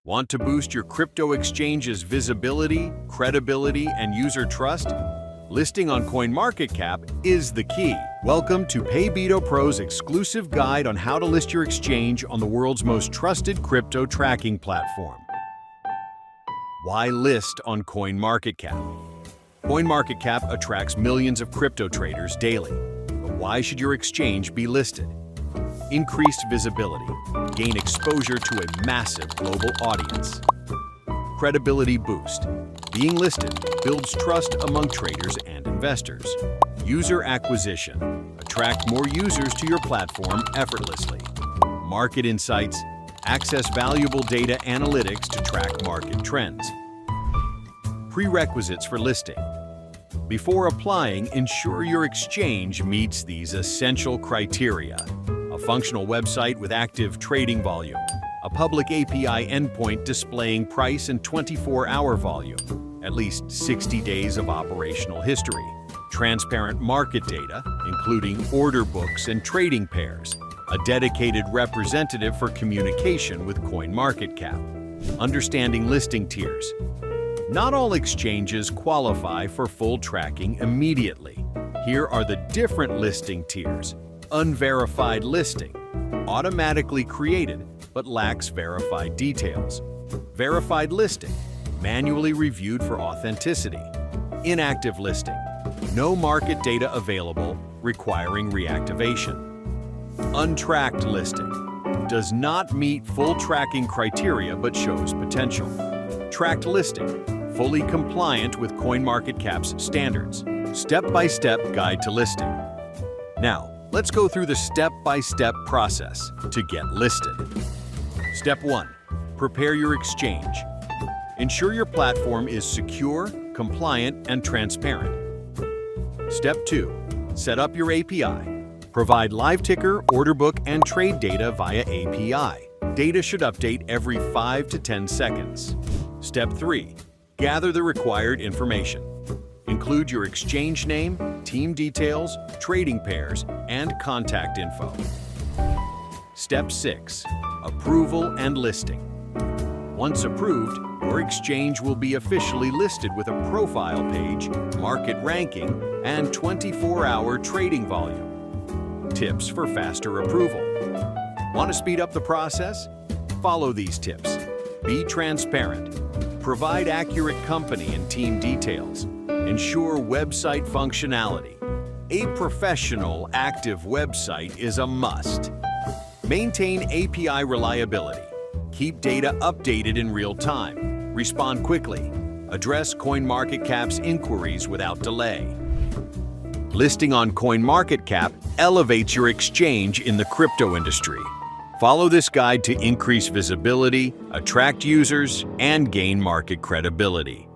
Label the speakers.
Speaker 1: Want to boost your crypto exchange's visibility, credibility, and user trust? Listing on CoinMarketCap is the key. Welcome to Paybeto Pro's exclusive guide on how to list your exchange on the world's most trusted crypto tracking platform. Why list on CoinMarketCap? CoinMarketCap attracts millions of crypto traders daily. But why should your exchange be listed? Increased visibility. Gain exposure to a massive global audience. Credibility boost. Being listed builds trust among traders and investors. User acquisition. Attract more users to your platform effortlessly. Market insights. Access valuable data analytics to track market trends. Prerequisites for listing. Before applying, ensure your exchange meets these essential criteria. A functional website with active trading volume, a public API endpoint displaying price and 24-hour volume, at least 60 days of operational history, transparent market data, including order books and trading pairs, a dedicated representative for communication with CoinMarketCap, understanding listing tiers. Not all exchanges qualify for full tracking immediately. Here are the different listing tiers. Unverified listing, automatically created but lacks verified details. Verified listing, manually reviewed for authenticity. Inactive listing, no market data available, requiring reactivation. Untracked listing, does not meet full tracking criteria but shows potential. Tracked listing, fully compliant with CoinMarketCap's standards. Step-by-step guide to listing. Now, let's go through the step-by-step process to get listed. Step 1. Prepare your exchange. Ensure your platform is secure, compliant, and transparent. Step 2. Set up your API. Provide live ticker, order book, and trade data via API. Data should update every 5 to 10 seconds. Step 3. Gather the required information. Include your exchange name, team details, trading pairs, and contact info. Step 6. Approval and listing. Once approved, your exchange will be officially listed with a profile page, market ranking, and 24-hour trading volume. Tips for faster approval. Want to speed up the process? Follow these tips. Be transparent. Provide accurate company and team details. Ensure website functionality. A professional, active website is a must. Maintain API reliability. Keep data updated in real time. Respond quickly. Address CoinMarketCap's inquiries without delay. Listing on CoinMarketCap elevates your exchange in the crypto industry. Follow this guide to increase visibility, attract users, and gain market credibility.